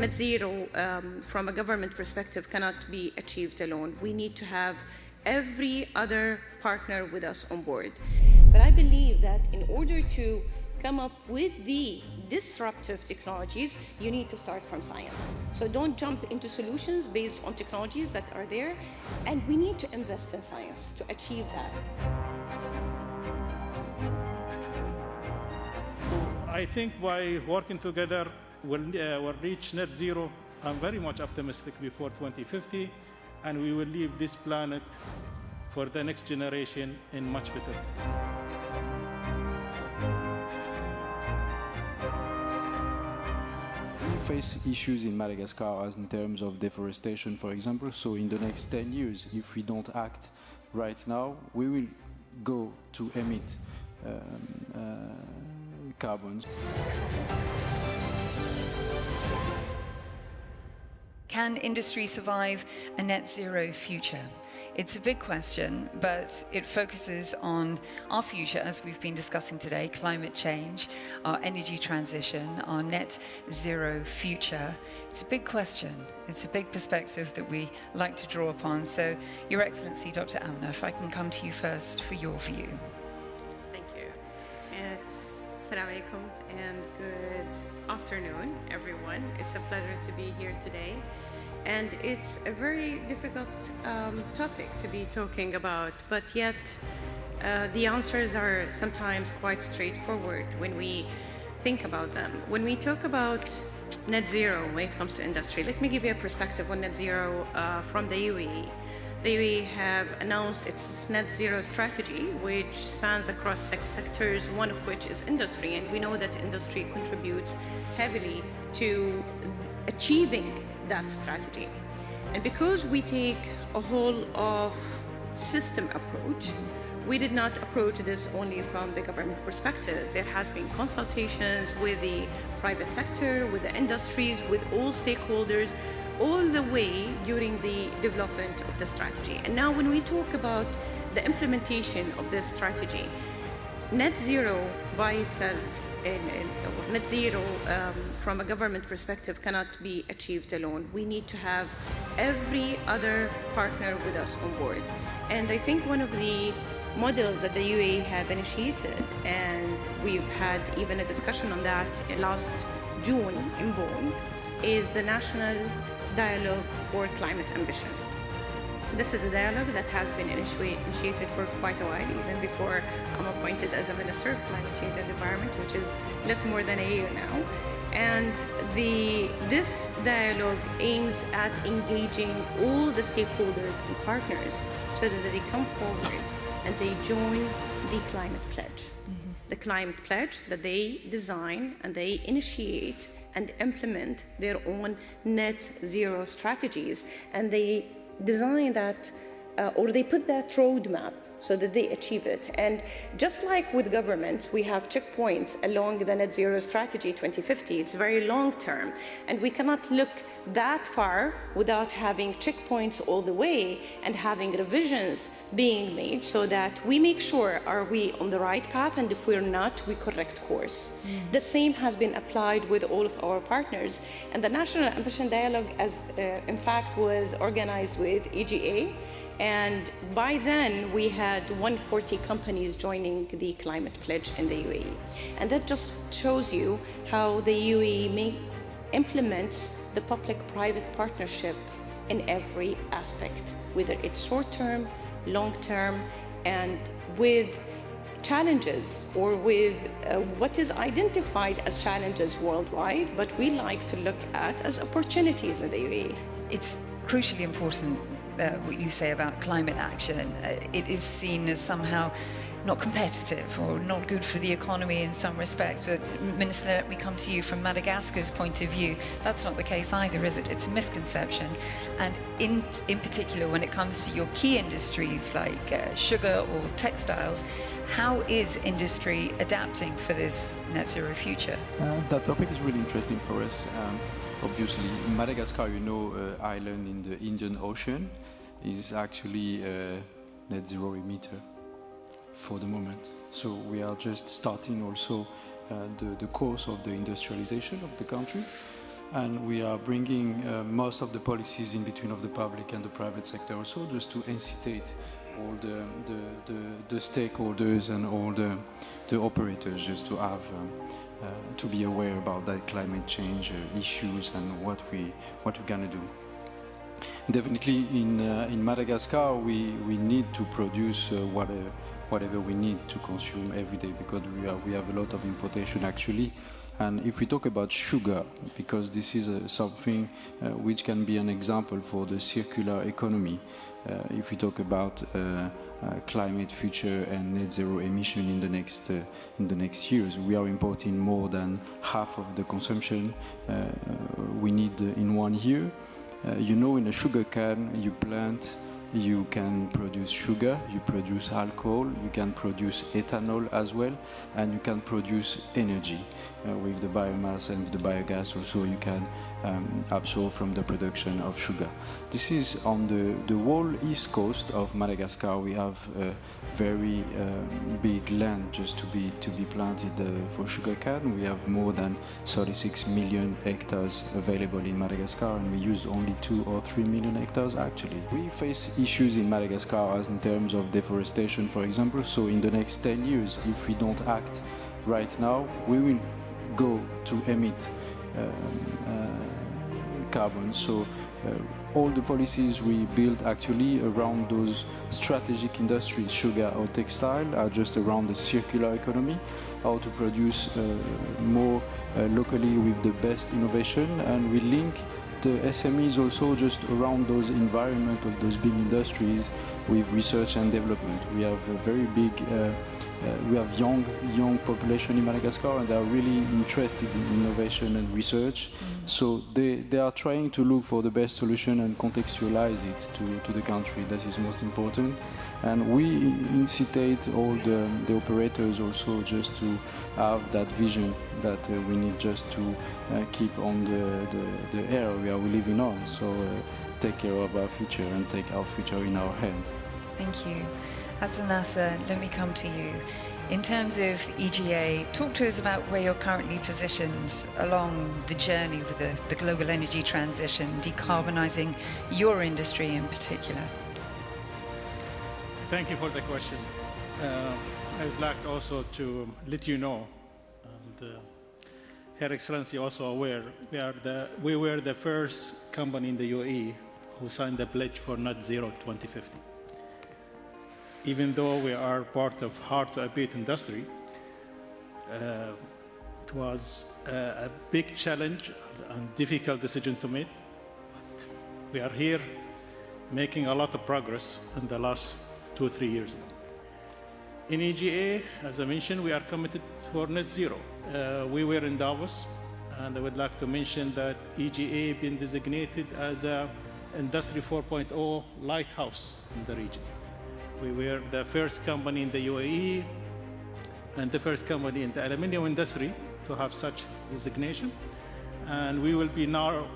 net zero from a government perspective cannot be achieved alone. We need to have every other partner with us on board. But I believe that in order to come up with the disruptive technologies, you need to start from science. So don't jump into solutions based on technologies that are there, and we need to invest in science to achieve that. I think by working together, we'll reach net zero. I'm very much optimistic before 2050, and we will leave this planet for the next generation in much better hands. We face issues in Madagascar as in terms of deforestation, for example. So in the next 10 years, if we don't act right now, we will go to emit carbons. Can industry survive a net zero future? It's a big question, but it focuses on our future, as we've been discussing today, climate change, our energy transition, our net zero future. It's a big question. It's a big perspective that we like to draw upon. So, Your Excellency, Dr. Amna, if I can come to you first for your view. Thank you. Assalamu alaikum and good afternoon, everyone. It's a pleasure to be here today. And it's a very difficult topic to be talking about, but yet the answers are sometimes quite straightforward when we think about them. When we talk about net zero when it comes to industry, let me give you a perspective on net zero from the UAE. The UAE have announced its net zero strategy, which spans across 6 sectors, one of which is industry. And we know that industry contributes heavily to achieving that strategy. And because we take a whole of system approach, we did not approach this only from the government perspective. There has been consultations with the private sector, with the industries, with all stakeholders, all the way during the development of the strategy. And now when we talk about the implementation of this strategy, net zero by itself, net zero from a government perspective cannot be achieved alone. We need to have every other partner with us on board. And I think one of the models that the UAE have initiated, and we've had even a discussion on that last June in Bonn, is the National Dialogue for Climate Ambition. This is a dialogue that has been initiated for quite a while, even before I'm appointed as a Minister of Climate Change and Environment, which is less more than a year now. And this dialogue aims at engaging all the stakeholders and partners so that they come forward and they join the climate pledge. Mm-hmm. The climate pledge that they design and they initiate and implement their own net zero strategies, and they design that or they put that roadmap so that they achieve it. And just like with governments, we have checkpoints along the net zero strategy 2050. It's very long term, and we cannot look that far without having checkpoints all the way and having revisions being made so that we make sure are we on the right path, and if we're not, we correct course. The same has been applied with all of our partners. And the National Ambition Dialogue, as in fact, was organized with EGA. And by then, we had 140 companies joining the climate pledge in the UAE. And that just shows you how the UAE implements the public-private partnership in every aspect, whether it's short-term, long-term, and with challenges or with what is identified as challenges worldwide, but we like to look at as opportunities in the UAE. It's crucially important what you say about climate action. It is seen as somehow not competitive or not good for the economy in some respects. But Minister, let me come to you from Madagascar's point of view. That's not the case either, is it? It's a misconception. And in particular, when it comes to your key industries like sugar or textiles, how is industry adapting for this net zero future? That topic is really interesting for us. Obviously, Madagascar, you know, island in the Indian Ocean, is actually a net zero emitter for the moment. So we are just starting also the course of the industrialization of the country. And we are bringing most of the policies in between of the public and the private sector also, just to incite all the stakeholders and all the operators just to have to be aware about that climate change issues and what we're gonna do. Definitely in Madagascar we need to produce whatever we need to consume every day, because we have a lot of importation actually. And if we talk about sugar, because this is something which can be an example for the circular economy, if we talk about climate future and net zero emission in the next years, we are importing more than half of the consumption we need in 1 year. In a sugar can you plant, you can produce sugar, you produce alcohol, you can produce ethanol as well, and you can produce energy with the biomass and the biogas also you can absorb from the production of sugar. This is on the whole east coast of Madagascar. We have very big land just to be planted for sugar cane. We have more than 36 million hectares available in Madagascar, and we use only 2 or 3 million hectares actually. We face issues in Madagascar as in terms of deforestation, for example. So in the next 10 years, if we don't act right now, we will go to emit carbon. So all the policies we build actually around those strategic industries, sugar or textile, are just around the circular economy, how to produce more locally with the best innovation, and we link the SMEs also just around those environment of those big industries with research and development. We have a very big we have young population in Madagascar, and they are really interested in innovation and research. So they are trying to look for the best solution and contextualize it to the country. That is most important. And we incite all the operators also just to have that vision that we need just to keep on the area we're living on. So take care of our future and take our future in our hand. Thank you. Abdel Nasser, let me come to you. In terms of EGA, talk to us about where you're currently positioned along the journey with the global energy transition, decarbonising your industry in particular. Thank you for the question. I would like also to let you know, and Her Excellency also aware, we were the first company in the UAE who signed the pledge for net zero 2050. Even though we are part of hard-to-abate industry, it was a big challenge and difficult decision to make. But we are here making a lot of progress in the last 2-3 years now. In EGA, as I mentioned, we are committed for net zero. We were in Davos, and I would like to mention that EGA has been designated as a Industry 4.0 lighthouse in the region. We were the first company in the UAE and the first company in the aluminium industry to have such designation. And we will be now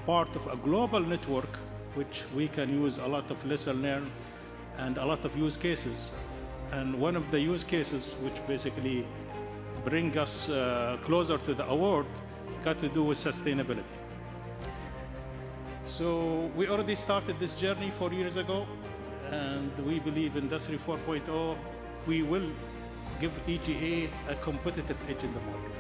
part of a global network which we can use a lot of lesson learned and a lot of use cases. And one of the use cases which basically bring us closer to the award got to do with sustainability. So we already started this journey 4 years ago, and we believe Industry 4.0, we will give EGA a competitive edge in the market.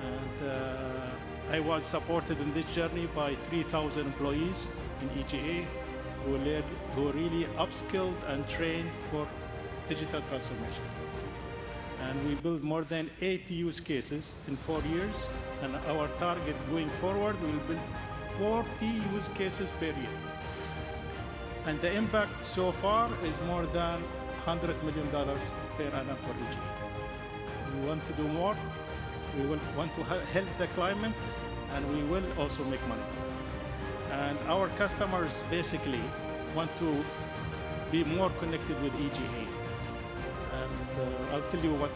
And I was supported in this journey by 3,000 employees in EGA who really upskilled and trained for digital transformation. And we built more than 80 use cases in 4 years, and our target going forward will build 40 use cases per year. And the impact so far is more than $100 million per annum for EGA. We want to do more. We will want to help the climate, and we will also make money. And our customers basically want to be more connected with EGA. And I'll tell you what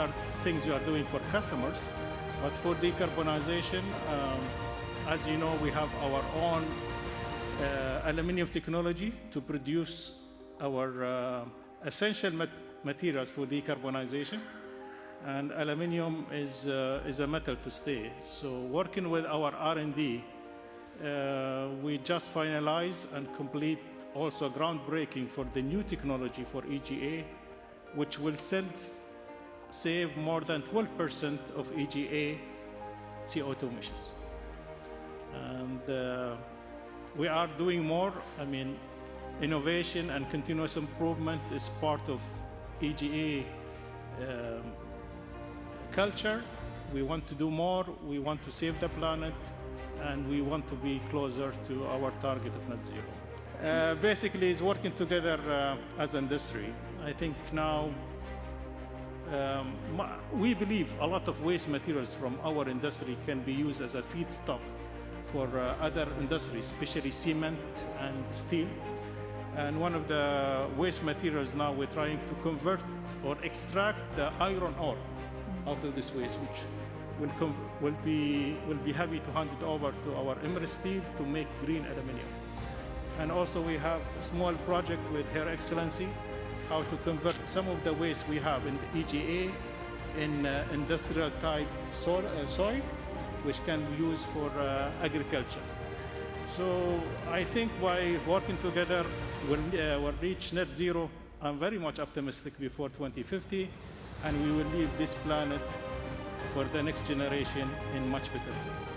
are things we are doing for customers. But for decarbonization, as you know, we have our own aluminium technology to produce our essential materials for decarbonization. and aluminium is a metal to stay. So working with our R&D, we just finalize and complete also groundbreaking for the new technology for EGA, which will save more than 12% of EGA CO2 emissions. And we are doing more. I mean, innovation and continuous improvement is part of EGA culture. We want to do more, we want to save the planet, and we want to be closer to our target of net zero. Basically, it's working together as industry. I think now we believe a lot of waste materials from our industry can be used as a feedstock for other industries, especially cement and steel. And one of the waste materials now we're trying to convert or extract the iron ore out of this waste, which will be happy to hand it over to our Emirates Steel to make green aluminium. And also we have a small project with Her Excellency, how to convert some of the waste we have in the EGA in industrial type soil, which can be used for agriculture. So I think by working together, we'll reach net zero. I'm very much optimistic before 2050, and we will leave this planet for the next generation in much better place.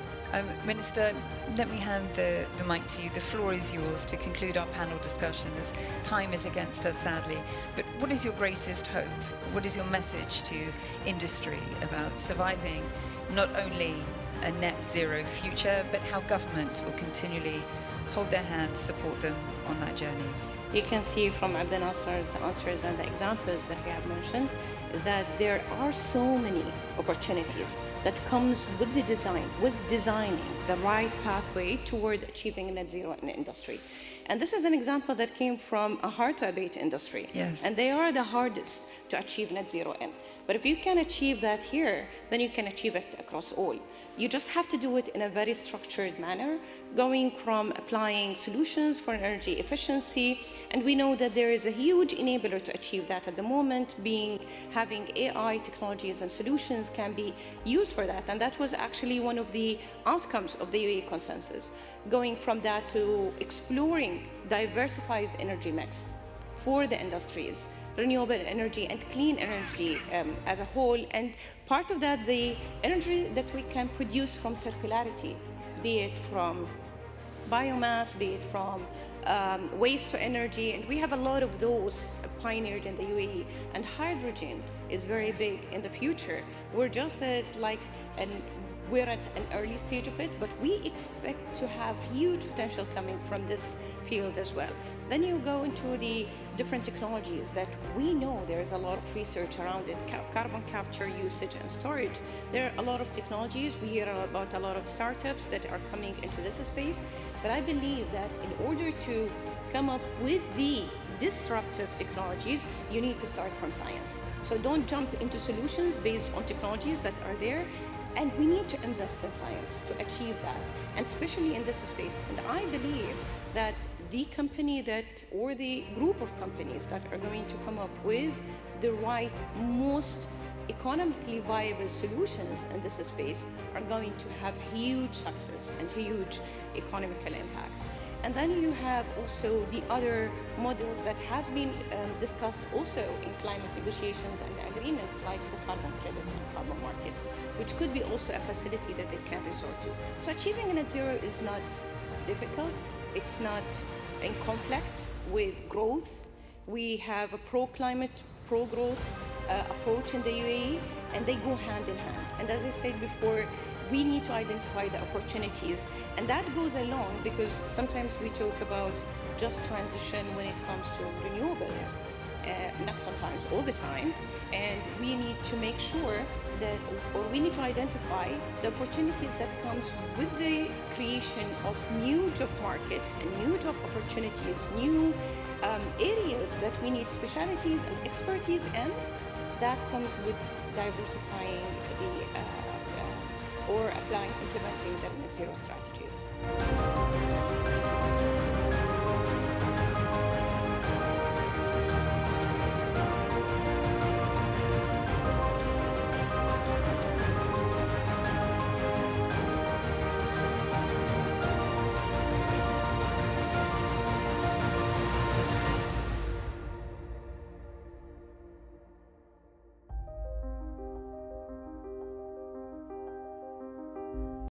Minister, let me hand the mic to you. The floor is yours to conclude our panel discussion, as time is against us, sadly. But what is your greatest hope? What is your message to industry about surviving not only a net zero future, but how government will continually hold their hands, support them on that journey? You can see from Abdel Nasser's answers and the examples that we have mentioned is that there are so many opportunities that comes with the design, with designing the right pathway toward achieving net zero in the industry. And this is an example that came from a hard-to-abate industry. Yes. And they are the hardest to achieve net zero in. But if you can achieve that here, then you can achieve it across all. You just have to do it in a very structured manner, going from applying solutions for energy efficiency. And we know that there is a huge enabler to achieve that at the moment, having AI technologies and solutions can be used for that. And that was actually one of the outcomes of the UAE consensus, going from that to exploring diversified energy mix for the industries, renewable energy and clean energy as a whole. And part of that, the energy that we can produce from circularity, be it from biomass, be it from waste to energy. And we have a lot of those pioneered in the UAE. And hydrogen is very big in the future. We're just we're at an early stage of it, but we expect to have huge potential coming from this field as well. Then you go into the different technologies that we know there's a lot of research around it, carbon capture, usage and storage. There are a lot of technologies. We hear about a lot of startups that are coming into this space, but I believe that in order to come up with the disruptive technologies, you need to start from science. So don't jump into solutions based on technologies that are there. And we need to invest in science to achieve that, and especially in this space. And I believe that the company or the group of companies that are going to come up with the right, most economically viable solutions in this space are going to have huge success and huge economical impact. And then you have also the other models that has been discussed also in climate negotiations and agreements, like the carbon credits and carbon markets, which could be also a facility that they can resort to. So achieving net zero is not difficult. It's not in conflict with growth. We have a pro-climate, pro-growth approach in the UAE, and they go hand in hand. And as I said before, we need to identify the opportunities. And that goes along because sometimes we talk about just transition when it comes to renewables. Not sometimes, all the time. And we need to make sure that, or we need to identify the opportunities that comes with the creation of new job markets and new job opportunities, new areas that we need specialties and expertise in. That comes with diversifying or implementing the net zero strategies.